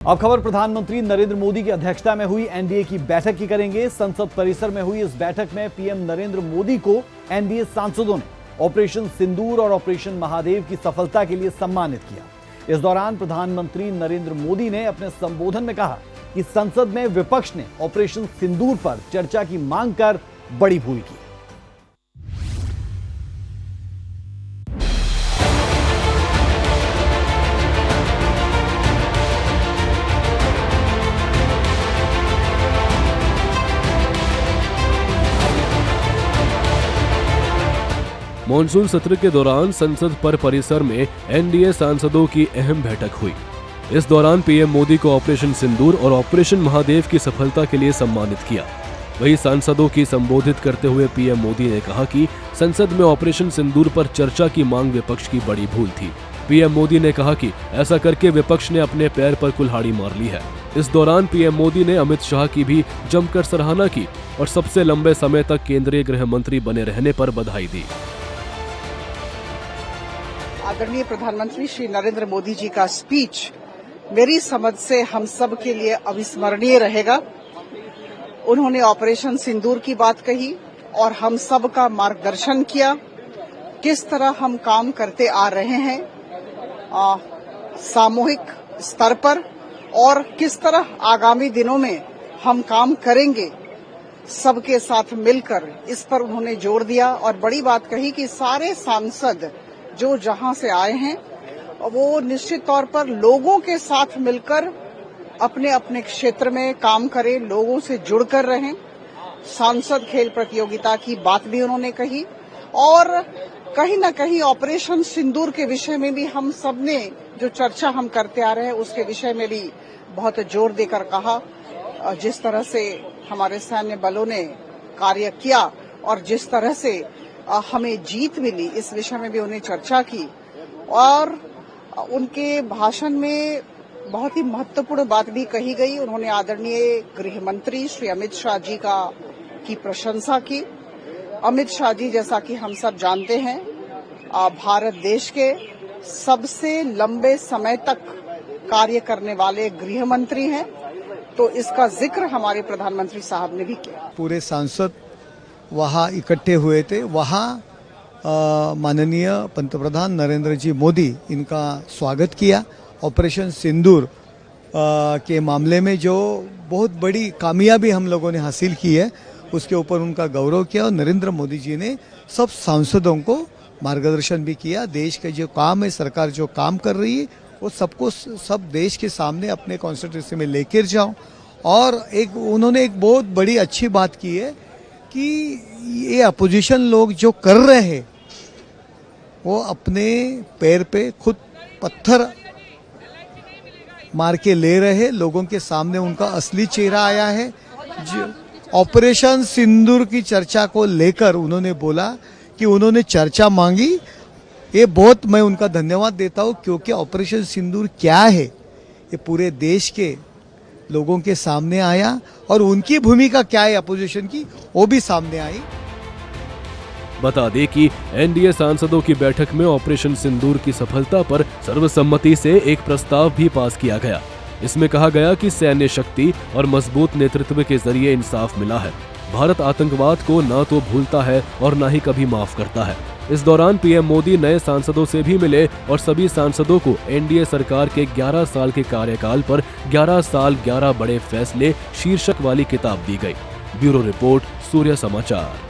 अब खबर प्रधानमंत्री नरेंद्र मोदी की अध्यक्षता में हुई एनडीए की बैठक की करेंगे। संसद परिसर में हुई इस बैठक में पीएम नरेंद्र मोदी को एनडीए सांसदों ने ऑपरेशन सिंदूर और ऑपरेशन महादेव की सफलता के लिए सम्मानित किया। इस दौरान प्रधानमंत्री नरेंद्र मोदी ने अपने संबोधन में कहा कि संसद में विपक्ष ने ऑपरेशन सिंदूर पर चर्चा की मांग कर बड़ी भूल की। मॉनसून सत्र के दौरान संसद परिसर में एनडीए सांसदों की अहम बैठक हुई। इस दौरान पीएम मोदी को ऑपरेशन सिंदूर और ऑपरेशन महादेव की सफलता के लिए सम्मानित किया। वहीं सांसदों की संबोधित करते हुए पीएम मोदी ने कहा कि संसद में ऑपरेशन सिंदूर पर चर्चा की मांग विपक्ष की बड़ी भूल थी। पीएम मोदी ने कहा कि ऐसा करके विपक्ष ने अपने पैर पर कुल्हाड़ी मार ली है। इस दौरान पीएम मोदी ने अमित शाह की भी जमकर सराहना की और सबसे लंबे समय तक केंद्रीय गृह मंत्री बने रहने पर बधाई दी। आदरणीय प्रधानमंत्री श्री नरेंद्र मोदी जी का स्पीच मेरी समझ से हम सब के लिए अविस्मरणीय रहेगा। उन्होंने ऑपरेशन सिंदूर की बात कही और हम सब का मार्गदर्शन किया, किस तरह हम काम करते आ रहे हैं सामूहिक स्तर पर और किस तरह आगामी दिनों में हम काम करेंगे सबके साथ मिलकर, इस पर उन्होंने जोर दिया। और बड़ी बात कही कि सारे सांसद जो जहां से आए हैं वो निश्चित तौर पर लोगों के साथ मिलकर अपने अपने क्षेत्र में काम करें, लोगों से जुड़कर रहें। सांसद खेल प्रतियोगिता की बात भी उन्होंने कही और कहीं न कहीं ऑपरेशन सिंदूर के विषय में भी हम सब ने जो चर्चा हम करते आ रहे हैं उसके विषय में भी बहुत जोर देकर कहा। जिस तरह से हमारे सैन्य बलों ने कार्य किया और जिस तरह से हमें जीत मिली, इस विषय में भी उन्हें चर्चा की। और उनके भाषण में बहुत ही महत्वपूर्ण बात भी कही गई। उन्होंने आदरणीय गृह मंत्री श्री अमित शाह जी की प्रशंसा की। अमित शाह जी, जैसा कि हम सब जानते हैं, भारत देश के सबसे लंबे समय तक कार्य करने वाले गृह मंत्री हैं, तो इसका जिक्र हमारे प्रधानमंत्री साहब ने भी किया। पूरे सांसद वहाँ इकट्ठे हुए थे। वहाँ माननीय पंतप्रधान नरेंद्र जी मोदी इनका स्वागत किया। ऑपरेशन सिंदूर के मामले में जो बहुत बड़ी कामयाबी हम लोगों ने हासिल की है उसके ऊपर उनका गौरव किया और नरेंद्र मोदी जी ने सब सांसदों को मार्गदर्शन भी किया। देश के जो काम है, सरकार जो काम कर रही है वो सबको सब देश के सामने अपने कॉन्स्टिट्यूंसी में लेकर जाओ। और उन्होंने एक बहुत बड़ी अच्छी बात की है कि ये अपोजिशन लोग जो कर रहे हैं वो अपने पैर पे खुद पत्थर मार के ले रहे हैं। लोगों के सामने उनका असली चेहरा आया है। जो ऑपरेशन सिंदूर की चर्चा को लेकर उन्होंने बोला कि उन्होंने चर्चा मांगी, ये बहुत मैं उनका धन्यवाद देता हूँ, क्योंकि ऑपरेशन सिंदूर क्या है ये पूरे देश के लोगों के सामने आया और उनकी भूमिका क्या है अपोजिशन की वो भी सामने आई। बता दें कि एनडीए सांसदों की बैठक में ऑपरेशन सिंदूर की सफलता पर सर्वसम्मति से एक प्रस्ताव भी पास किया गया। इसमें कहा गया कि सैन्य शक्ति और मजबूत नेतृत्व के जरिए इंसाफ मिला है। भारत आतंकवाद को न तो भूलता है और न ही कभी माफ करता है। इस दौरान पीएम मोदी नए सांसदों से भी मिले और सभी सांसदों को एनडीए सरकार के 11 साल के कार्यकाल पर 11 साल 11 बड़े फैसले शीर्षक वाली किताब दी गई। ब्यूरो रिपोर्ट, सूर्य समाचार।